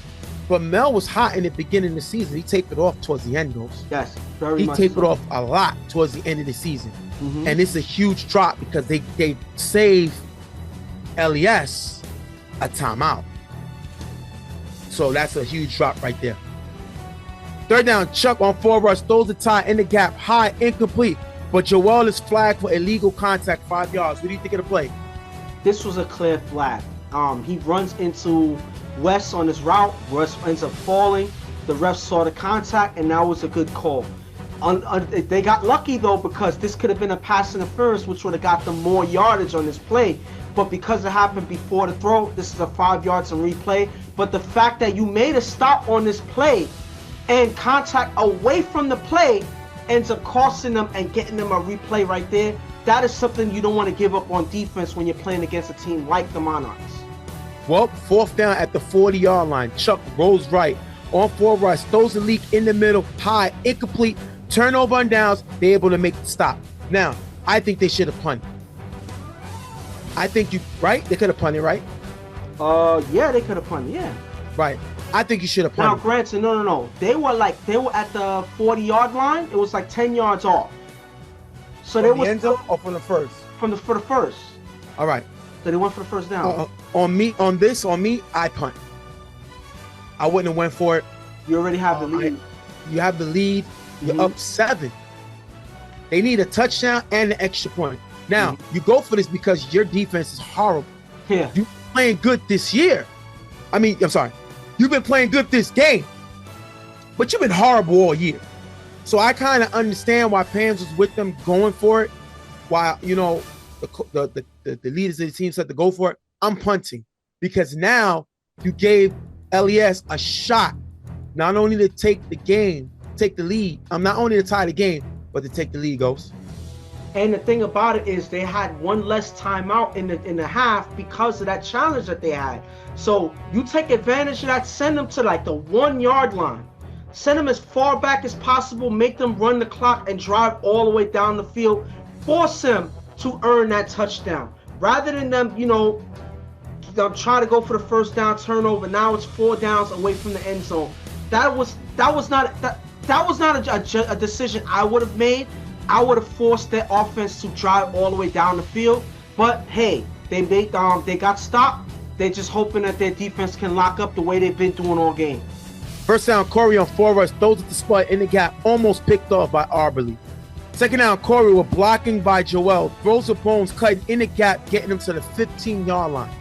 but Mel was hot in the beginning of the season. He taped it off towards the end, though. Yes, very much. He taped so. it off a lot towards the end of the season. Mm-hmm. And it's a huge drop because they save LES a timeout. So that's a huge drop right there. Third down, Chuck on 4 rush, throws the tie in the gap, high, incomplete. But Joel is flagged for illegal contact, 5 yards. What do you think of the play? This was a clear flag. He runs into Wes on his route. Wes ends up falling. The ref saw the contact, and that was a good call. They got lucky, though, because this could have been a pass interference, which would have got them more yardage on this play. But because it happened before the throw, this is a 5 yards and replay. But the fact that you made a stop on this play and contact away from the play ends up costing them and getting them a replay right there, that is something you don't want to give up on defense when you're playing against a team like the Monarchs. Well, 4th down at the 40-yard line. Chuck rolls right on 4 rush, throws the leak in the middle, high, incomplete, turnover on downs. They're able to make the stop. Now, I think they should have punted. I think right? They could have punted, right? Yeah, they could have punted, yeah. Right. I think you should have Now, punted. granted, no. They were at the 40-yard line. It was like 10 yards off. So they From the was end zone or from the first? for the first. All right. So they went for the first down. On me, I punt. I wouldn't have went for it. You already have the lead. You have the lead. You're up 7. They need a touchdown and an extra point. Now, you go for this because your defense is horrible. Yeah. You're playing good this year. I'm sorry. You've been playing good this game. But you've been horrible all year. So I kind of understand why Pams was with them going for it. While, the leaders of the team said to go for it. I'm punting. Because now you gave LES a shot not only to take the lead. Not only to tie the game, but to take the lead, Ghost. And the thing about it is they had one less timeout in the half because of that challenge that they had. So you take advantage of that, send them to like the 1-yard line. Send them as far back as possible, make them run the clock and drive all the way down the field. Force them to earn that touchdown. Rather than them, try to go for the first down turnover. Now it's 4 downs away from the end zone. That was not a decision I would have made. I would have forced their offense to drive all the way down the field. But hey, they got stopped. They're just hoping that their defense can lock up the way they've been doing all game. First down, Corey on 4 rush, throws at the spot in the gap, almost picked off by Arberly. Second down, Corey with blocking by Joel, throws the bones, cut in the gap, getting him to the 15-yard line.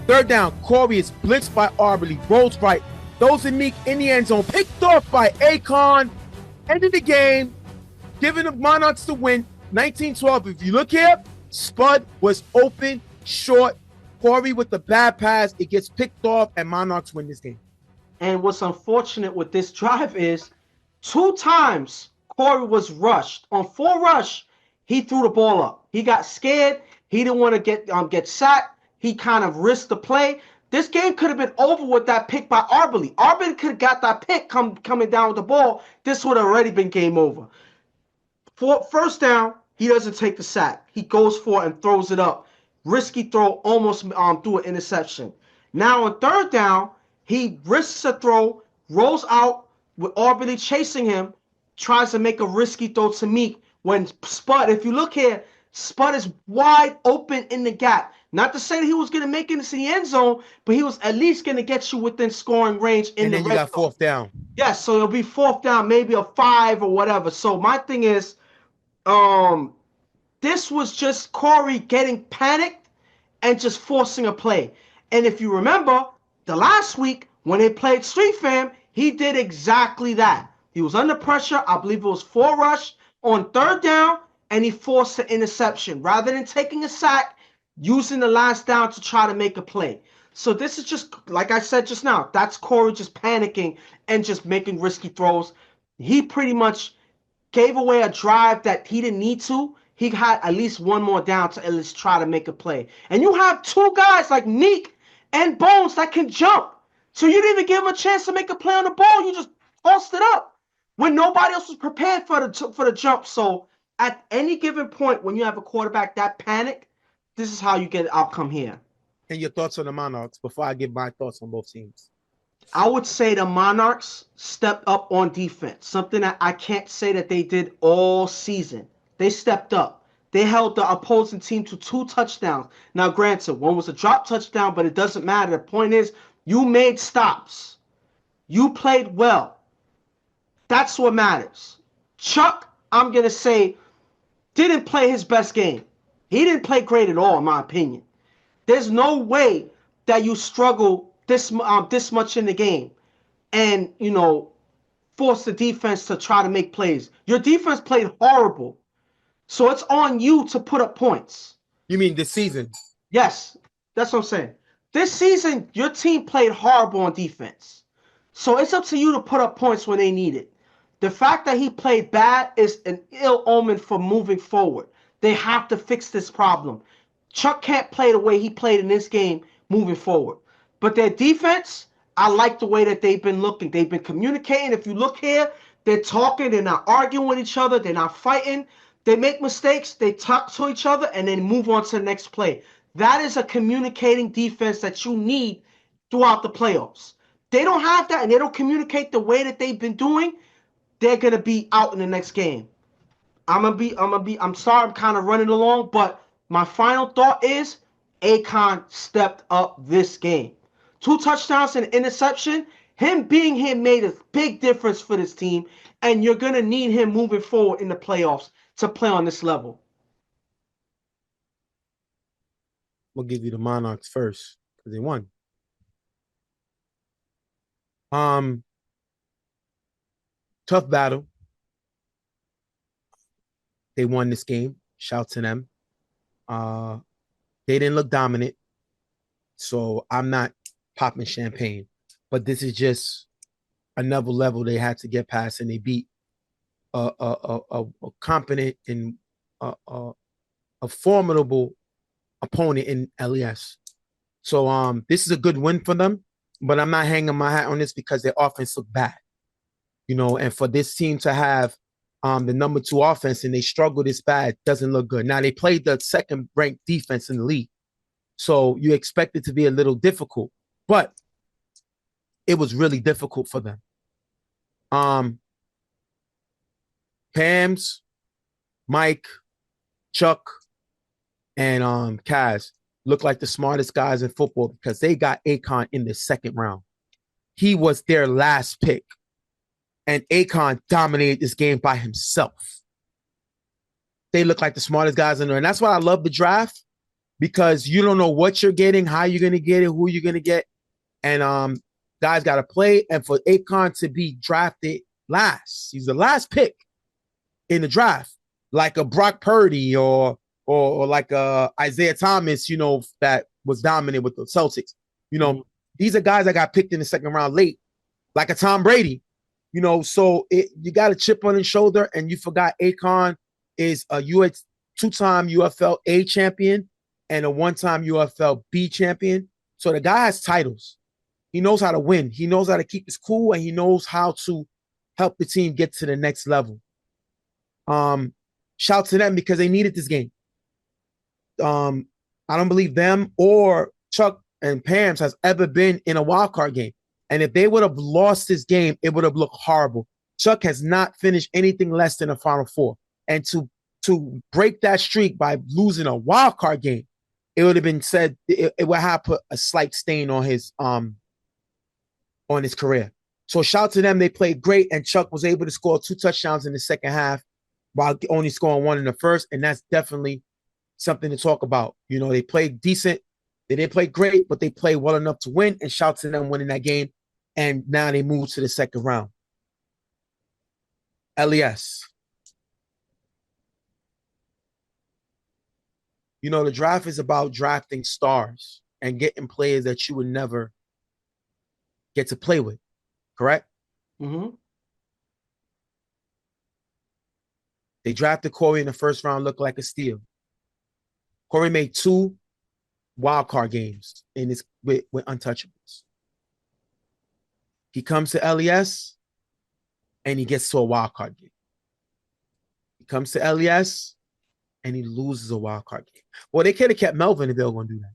Third down, Corey is blitzed by Arberly, rolls right, throws to Meek in the end zone, picked off by Akon, ended the game, giving the Monarchs the win, 19-12. If you look here, Spud was open, short, Corey with the bad pass, it gets picked off, and Monarchs win this game. And what's unfortunate with this drive is 2 times Corey was rushed. On 4 rush, he threw the ball up. He got scared. He didn't want to get sacked. He kind of risked the play. This game could have been over with that pick by Arberly. Arberly could have got that pick coming down with the ball. This would have already been game over. For first down, he doesn't take the sack. He goes for it and throws it up. Risky throw, almost threw an interception. Now on third down, he risks a throw, rolls out with Arberly chasing him, tries to make a risky throw to Meek when Spud, if you look here, Spud is wide open in the gap. Not to say that he was going to make it into the end zone, but he was at least going to get you within scoring range in the red zone. And then you got 4th down. Yes, so it'll be 4th down, maybe a 5 or whatever. So my thing is, this was just Corey getting panicked and just forcing a play. And if you remember, the last week when they played Street Fam, he did exactly that. He was under pressure. I believe it was 4 rush on third down, and he forced the interception. Rather than taking a sack, using the last down to try to make a play. So this is just, like I said just now, that's Corey just panicking and just making risky throws. He pretty much gave away a drive that he didn't need to. He had at least 1 more down to at least try to make a play. And you have 2 guys like Meek and Bones that can jump. So you didn't even give him a chance to make a play on the ball. You just tossed it up when nobody else was prepared for the jump. So at any given point when you have a quarterback that panic, this is how you get an outcome here. And your thoughts on the Monarchs before I give my thoughts on both teams? I would say the Monarchs stepped up on defense, something that I can't say that they did all season. They stepped up. They held the opposing team to 2 touchdowns. Now, granted, one was a drop touchdown, but it doesn't matter. The point is, you made stops. You played well. That's what matters. Chuck, I'm going to say, didn't play his best game. He didn't play great at all, in my opinion. There's no way that you struggle this much in the game and, force the defense to try to make plays. Your defense played horrible. So it's on you to put up points. You mean this season? Yes, that's what I'm saying. This season, your team played horrible on defense. So it's up to you to put up points when they need it. The fact that he played bad is an ill omen for moving forward. They have to fix this problem. Chuck can't play the way he played in this game moving forward. But their defense, I like the way that they've been looking. They've been communicating. If you look here, they're talking. They're not arguing with each other. They're not fighting. They make mistakes. They talk to each other and then move on to the next play. That is a communicating defense that you need throughout the playoffs. They don't have that, and they don't communicate the way that they've been doing. They're gonna be out in the next game. I'm sorry, I'm kind of running along, but my final thought is Akon stepped up this game. 2 touchdowns and an interception. Him being here made a big difference for this team, and you're gonna need him moving forward in the playoffs to play on this level. We'll give you the Monarchs first because they won. Tough battle. They won this game. Shout to them. They didn't look dominant, so I'm not popping champagne. But this is just another level they had to get past, and they beat a competent and a formidable opponent in LES. So this is a good win for them, but I'm not hanging my hat on this because their offense looked bad. And for this team to have the number 2 offense and they struggle this bad doesn't look good. Now, they played the second-ranked defense in the league, so you expect it to be a little difficult, but it was really difficult for them. Pams, Mike, Chuck, and Kaz look like the smartest guys in football because they got Akon in the second round. He was their last pick, and Akon dominated this game by himself. They look like the smartest guys in there, and that's why I love the draft, because you don't know what you're getting, how you're going to get it, who you're going to get, and guys got to play. And for Akon to be drafted last, he's the last pick in the draft, like a Brock Purdy or like Isaiah Thomas, that was dominant with the Celtics. These are guys that got picked in the second round late, like a Tom Brady. So you got a chip on his shoulder, and you forgot Akon is a 2-time UFL A champion and a 1-time UFL B champion. So the guy has titles. He knows how to win. He knows how to keep his cool, and he knows how to help the team get to the next level. Shout to them because they needed this game. I don't believe them or Chuck and Pams has ever been in a wild card game. And if they would have lost this game, it would have looked horrible. Chuck has not finished anything less than a Final Four. And to break that streak by losing a wild card game, it would have been said it would have put a slight stain on his career. So shout to them. They played great, and Chuck was able to score 2 touchdowns in the second half while only scoring 1 in the first, and that's definitely something to talk about. They played decent. They didn't play great, but they played well enough to win, and shout to them winning that game. And now they move to the second round. LES. The draft is about drafting stars and getting players that you would never get to play with, correct? Mm-hmm. They drafted Corey in the first round, looked like a steal. Corey made 2 wild card games with untouchables. He comes to LES and he gets to a wild card game. He comes to LES and he loses a wild card game. Well, they could have kept Melvin if they were going to do that,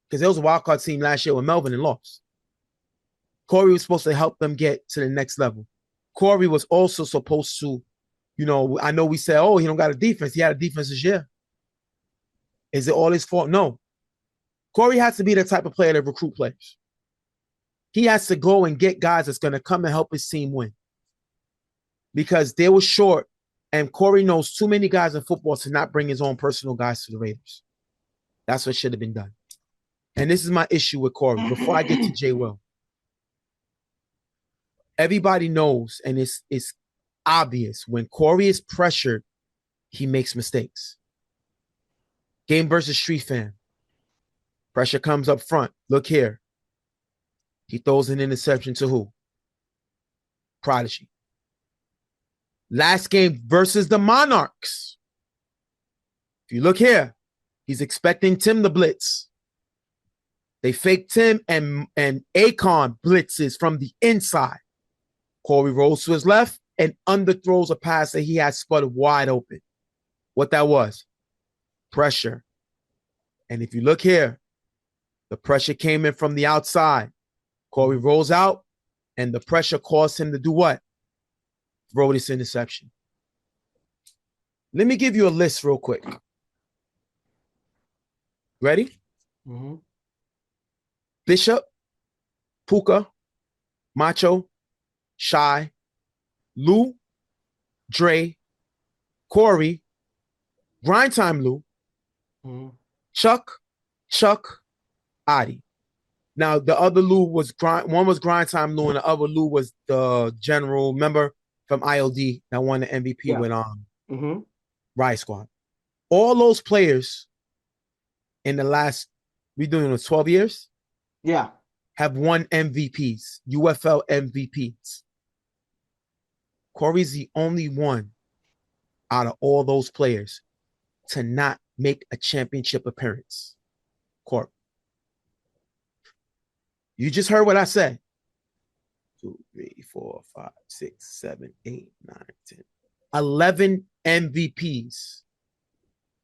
because there was a wild card team last year with Melvin and lost. Corey was supposed to help them get to the next level. Corey was also supposed to, I know we said, he don't got a defense. He had a defense this year. Is it all his fault? No. Corey has to be the type of player that recruit players. He has to go and get guys that's going to come and help his team win, because they were short, and Corey knows too many guys in football to not bring his own personal guys to the Raiders. That's what should have been done. And this is my issue with Corey. Before I get to Jay Will, everybody knows, and it's obvious, when Corey is pressured, he makes mistakes. Game versus Street Fan. Pressure comes up front. Look here. He throws an interception to who? Prodigy. Last game versus the Monarchs. If you look here, he's expecting Tim to blitz. They fake Tim, and Akon blitzes from the inside. Corey rolls to his left and underthrows a pass that he had spotted wide open. What that was? Pressure. And if you look here, the pressure came in from the outside. Corey rolls out, and the pressure caused him to do what? Throw this interception. Let me give you a list real quick. Ready? Mm-hmm. Bishop, Puka, Macho, Shy, Lou, Dre, Corey, Grind Time Lou, Mm-hmm. Chuck, Adi. Now the other Lou was one was Grind Time Lou, and the other Lou was the general member from ILD that won the MVP with Mm-hmm. Riot Squad. All those players in the last, we doing it 12 years, Yeah, have won MVPs, UFL MVPs. Corey's the only one out of all those players to not make a championship appearance. Corey. You just heard what I said. 2, 3, 4, 5, 6, 7, 8, 9, 10. 11 MVPs.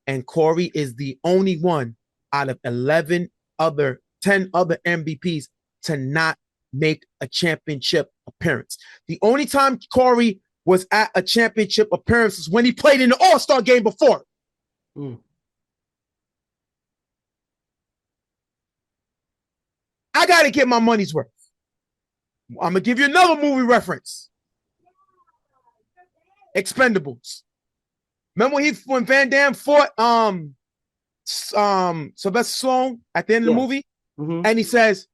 And Corey is the only one out of 10 other MVPs to not make a championship appearance. The only time Corey was at a championship appearance is when he played in the All-Star game before. Mm. I got to get my money's worth. I'm going to give you another movie reference. Expendables. Remember when Van Damme fought Sylvester Stallone at the end of the movie? Mm-hmm. And he says,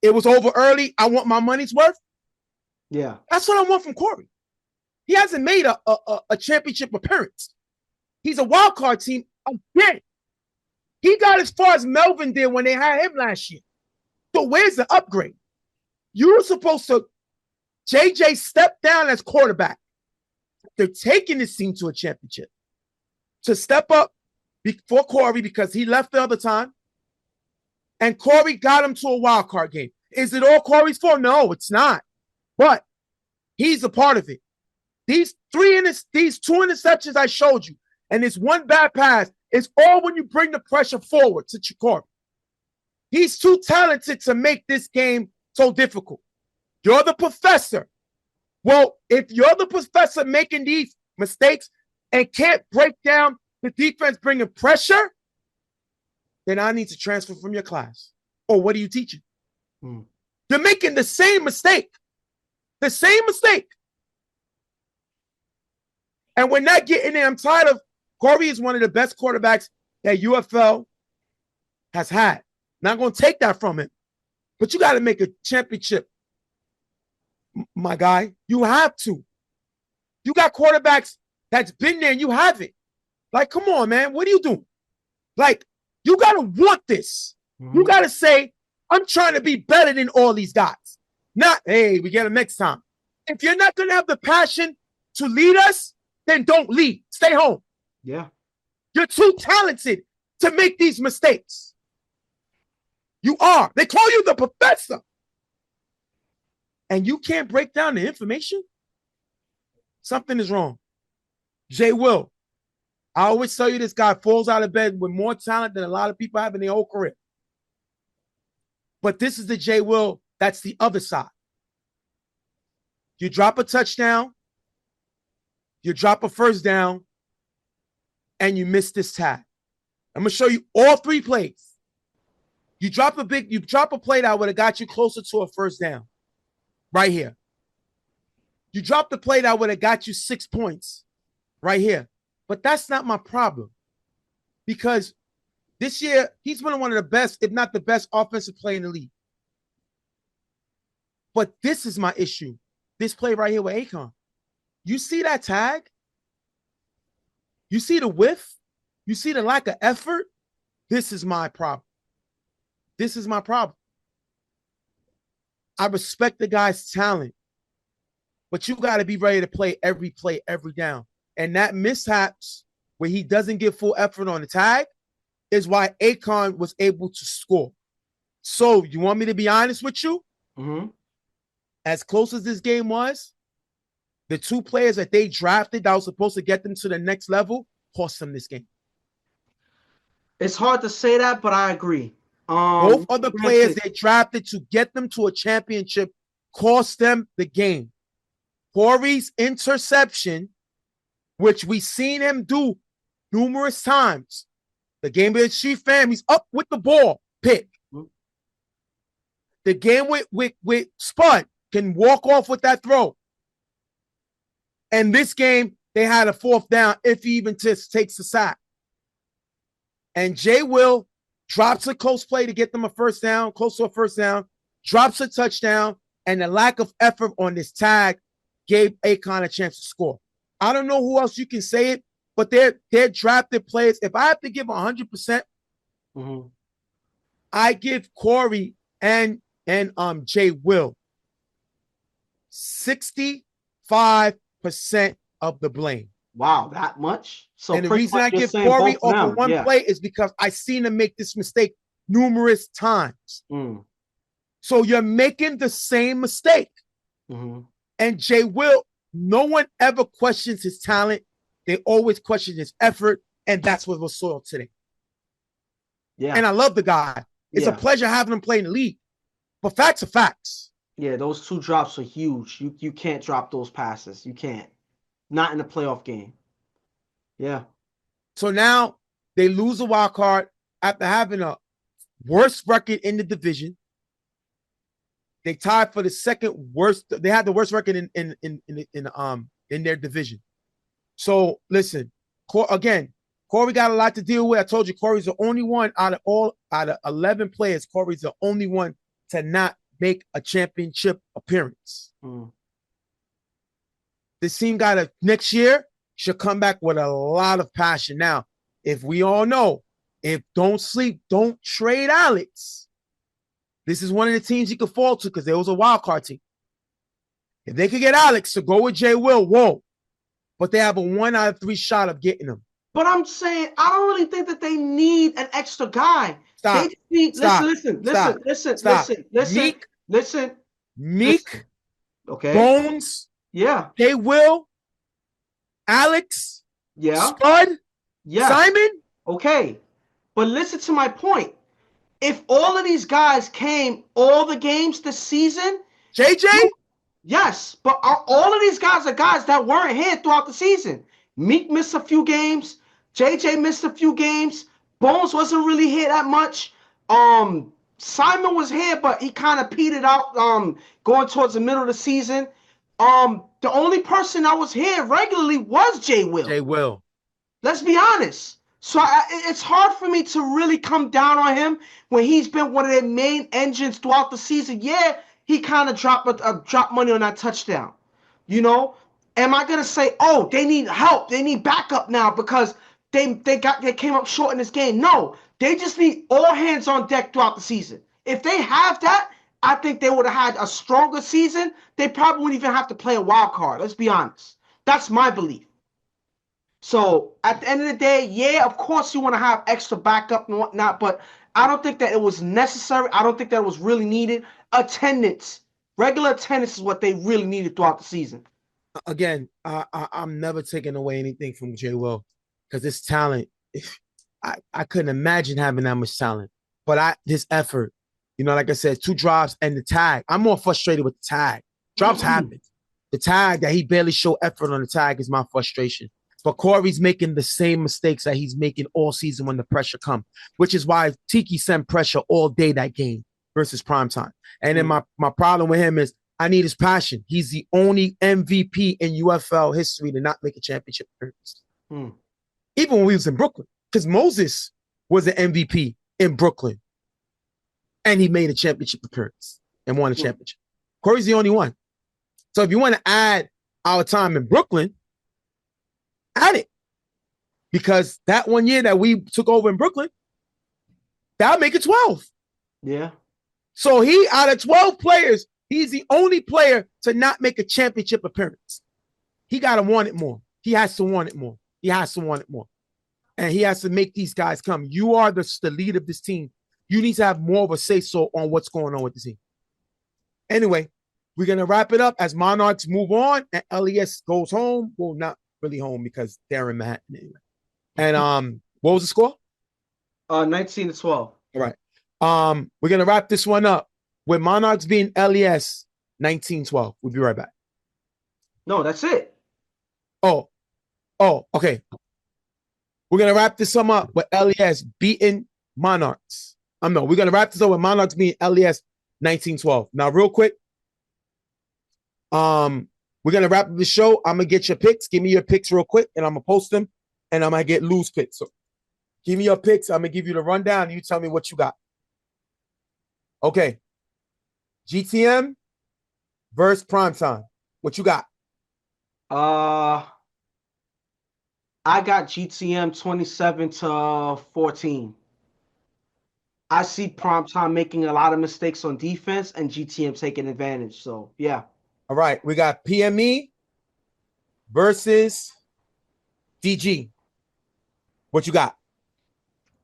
it was over early. I want my money's worth. Yeah. That's what I want from Corey. He hasn't made a championship appearance. He's a wild card team again. He got as far as Melvin did when they had him last year. So where's the upgrade? You were supposed to, JJ step down as quarterback. They're taking this team to a championship. To step up before Corey because he left the other time. And Corey got him to a wild card game. Is it all Corey's fault? No, it's not. But he's a part of it. These two interceptions I showed you, and this one bad pass, is all when you bring the pressure forward to Corey. He's too talented to make this game so difficult. You're the professor. Well, if you're the professor making these mistakes and can't break down the defense bringing pressure, then I need to transfer from your class. Or what are you teaching? Hmm. You're making the same mistake. The same mistake. And we're not getting there. I'm tired of Corey is one of the best quarterbacks that UFL has had. Not going to take that from him. But you got to make a championship, my guy. You have to. You got quarterbacks that's been there and you haven't. Like, come on, man. What are you doing? Like, you got to want this. Mm-hmm. You got to say, I'm trying to be better than all these guys. Not, hey, we get them next time. If you're not going to have the passion to lead us, then don't lead. Stay home. Yeah. You're too talented to make these mistakes. You are. They call you the professor. And you can't break down the information? Something is wrong. Jay Will. I always tell you this guy falls out of bed with more talent than a lot of people have in their whole career. But this is the Jay Will that's the other side. You drop a touchdown, you drop a first down, and you miss this tag. I'm going to show you all 3 plays. You drop a play that would have got you closer to a first down. Right here. You drop the play that would have got you 6 points. Right here. But that's not my problem. Because this year, he's been one of the best, if not the best, offensive player in the league. But this is my issue. This play right here with Akon. You see that tag? You see the whiff? You see the lack of effort? This is my problem. This is my problem. I respect the guy's talent, but you got to be ready to play, every down. And that mishaps where he doesn't get full effort on the tag is why Akon was able to score. So you want me to be honest with you? Mm-hmm. As close as this game was, the 2 players that they drafted that was supposed to get them to the next level cost them this game. It's hard to say that, but I agree. Both of the players they drafted to get them to a championship cost them the game. Corey's interception, which we seen him do numerous times. The game with his Chief family's up with the ball, pick. The game with Spud can walk off with that throw. And this game, they had a 4th down if he even just takes a sack. And Jay Will drops a close play to get them a first down, close to a first down, drops a touchdown, and the lack of effort on this tag gave Akon a chance to score. I don't know who else you can say it, but they're drafted players. If I have to give 100%, I give Corey and Jay Will 65% of the blame. Wow, that much? So and the reason I give Corey over one play is because I seen him make this mistake numerous times. So you're making the same mistake. And Jay Will, no one ever questions his talent. They always question his effort, and that's what was soiled today. Yeah. And I love the guy. It's a pleasure having him play in the league. But facts are facts. Yeah, those 2 drops are huge. You can't drop those passes. You can't. Not in a playoff game. Yeah. So now they lose a wild card after having a worst record in the division. They tied for the second worst. They had the worst record in their division. So listen, Corey got a lot to deal with. I told you, Corey's the only one out of 11 players. Corey's the only one to not make a championship appearance. This team next year should come back with a lot of passion. Now, if we all know, if don't sleep, don't trade Alex. This is one of the teams you could fall to because there was a wild card team. If they could get Alex to go with Jay Will, whoa. But they have a 1 out of 3 shot of getting him. But I'm saying I don't really think that they need an extra guy. Stop. They just need, Stop. Listen. Meek. Okay. Bones. Yeah. Jay Will. Alex. Yeah. Spud. Yeah. Simon. Okay. But listen to my point. If all of these guys came all the games this season, JJ? Yes, but all of these guys are guys that weren't here throughout the season. Meek missed a few games. JJ missed a few games. Bones wasn't really here that much. Simon was here, but he kind of petered out going towards the middle of the season. The only person that was here regularly was Jay Will. Jay Will. Let's be honest. So it's hard for me to really come down on him when he's been one of their main engines throughout the season. Yeah, he kind of dropped money on that touchdown. You know, am I gonna say, oh, they need help, they need backup now because they came up short in this game? No, they just need all hands on deck throughout the season. If they have that, I think they would have had a stronger season. They probably wouldn't even have to play a wild card. Let's be honest. That's my belief. So at the end of the day, yeah, of course you want to have extra backup and whatnot, but I don't think that it was necessary. I don't think that it was really needed. Attendance, regular attendance is what they really needed throughout the season. Again, I'm never taking away anything from Jay Will because this talent, I couldn't imagine having that much talent. But this effort, you know, like I said, 2 drops and the tag. I'm more frustrated with the tag. Drops happen. The tag that he barely showed effort on the tag is my frustration. But Corey's making the same mistakes that he's making all season when the pressure comes, which is why Tiki sent pressure all day that game versus primetime. And then my problem with him is I need his passion. He's the only MVP in UFL history to not make a championship appearance. Even when we was in Brooklyn, because Moses was an MVP in Brooklyn, and he made a championship appearance and won a championship. Corey's the only one. So if you want to add our time in Brooklyn, add it. Because that one year that we took over in Brooklyn, that'll make it 12. Yeah. So he, out of 12 players, he's the only player to not make a championship appearance. He got to want it more. He has to want it more. He has to want it more. And he has to make these guys come. You are the lead of this team. You need to have more of a say-so on what's going on with the team. Anyway, we're going to wrap it up as Monarchs move on and LES goes home. Well, not really home because they're in Manhattan anyway. And what was the score? 19-12. All right. We're gonna wrap this one up with Monarchs being LES 1912. We'll be right back. No, that's it. Oh, okay. We're gonna wrap this one up with LES beating Monarchs. No, we're gonna wrap this up with Monarchs being LES 1912. Now, real quick, we're gonna wrap up the show. I'm gonna get your picks. Give me your picks real quick, and I'm gonna post them, and I'm gonna get Lou's picks. So give me your picks. I'm gonna give you the rundown, and you tell me what you got. Okay. GTM versus Primetime. What you got? I got GTM 27-14. I see Primetime making a lot of mistakes on defense and GTM taking advantage. So, yeah. All right. We got PME versus DG. What you got?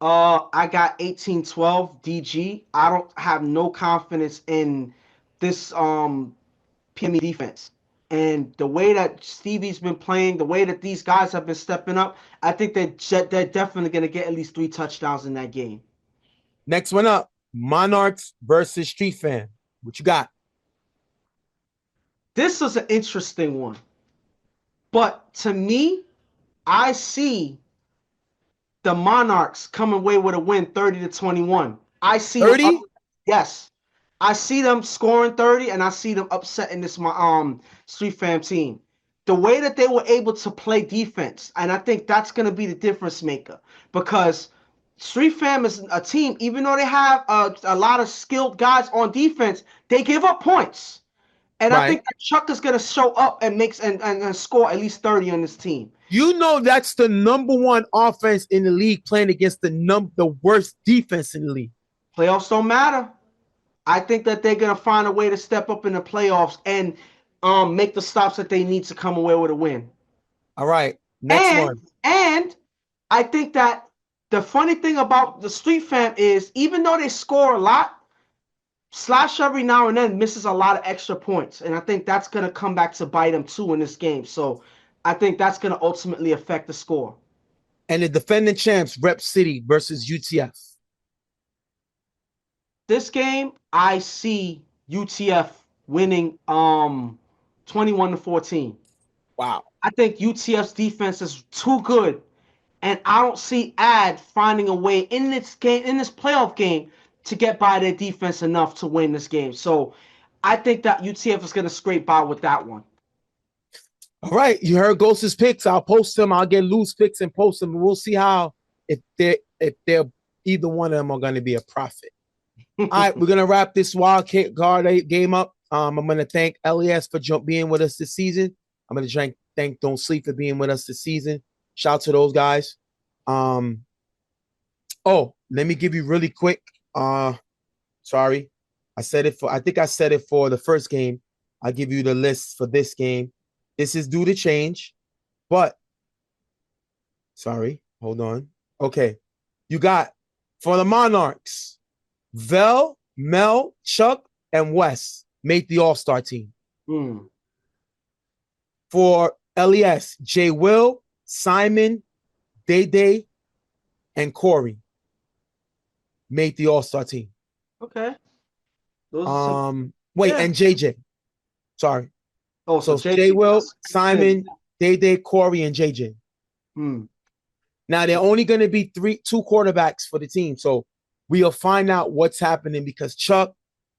I got 18-12 DG. I don't have no confidence in this PME defense. And the way that Stevie's been playing, the way that these guys have been stepping up, I think they're definitely going to get at least 3 touchdowns in that game. Next one up, Monarchs versus Street Fan. What you got? This is an interesting one. But to me, I see the Monarchs coming away with a win 30-21. I see 30? Yes. I see them scoring 30, and I see them upsetting this Street Fam team. The way that they were able to play defense, and I think that's going to be the difference maker, because Street Fam is a team, even though they have a lot of skilled guys on defense, they give up points. And Right. I think that Chuck is going to show up and and score at least 30 on this team. You know that's the number one offense in the league playing against the worst defense in the league. Playoffs don't matter. I think that they're going to find a way to step up in the playoffs and make the stops that they need to come away with a win. All right. Next one. And I think that the funny thing about the Street Fam is, even though they score a lot, Slash every now and then misses a lot of extra points. And I think that's going to come back to bite them too in this game. So I think that's going to ultimately affect the score. And the defending champs, Rep City versus UTF. This game, I see UTF winning 21-14. Wow. I think UTF's defense is too good, and I don't see Ad finding a way in this playoff game, to get by their defense enough to win this game. So I think that UTF is going to scrape by with that one. All right. You heard Ghost's picks. I'll post them. I'll get Lou's picks and post them. We'll see how if they're either one of them are going to be a profit. All right, we're gonna wrap this Wildcard game up. I'm gonna thank LES for being with us this season. I'm gonna thank Don't Sleep for being with us this season. Shout out to those guys. Let me give you really quick. Sorry, I think I said it for the first game. I'll give you the list for this game. This is due to change, but sorry, hold on. Okay, you got for the Monarchs. Vel, Mel, Chuck, and Wes made the All-Star team. For LES, J. Will, Simon, Day, and Corey made the All-Star team. Okay. And JJ. Sorry. Oh, so J. Will, Simon, Day, Corey, and JJ. Now they're only going to be 2 quarterbacks for the team. So we'll find out what's happening because Chuck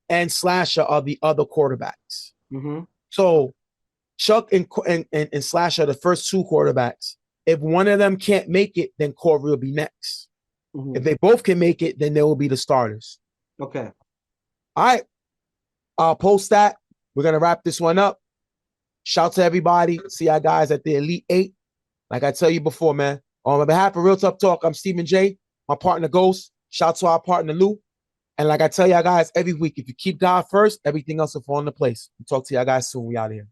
and Slasher are the other quarterbacks. So Chuck and Slasher are the first 2 quarterbacks. If one of them can't make it, then Corey will be next. If they both can make it, then they will be the starters. Okay. All right. I'll post that. We're going to wrap this one up. Shout to everybody. See our guys at the Elite 8. Like I tell you before, man. On behalf of Real Tough Talk, I'm Stephen J. My partner Ghost. Shout to our partner Lou. And like I tell y'all guys every week, if you keep God first, everything else will fall into place. We'll talk to y'all guys soon. We out of here.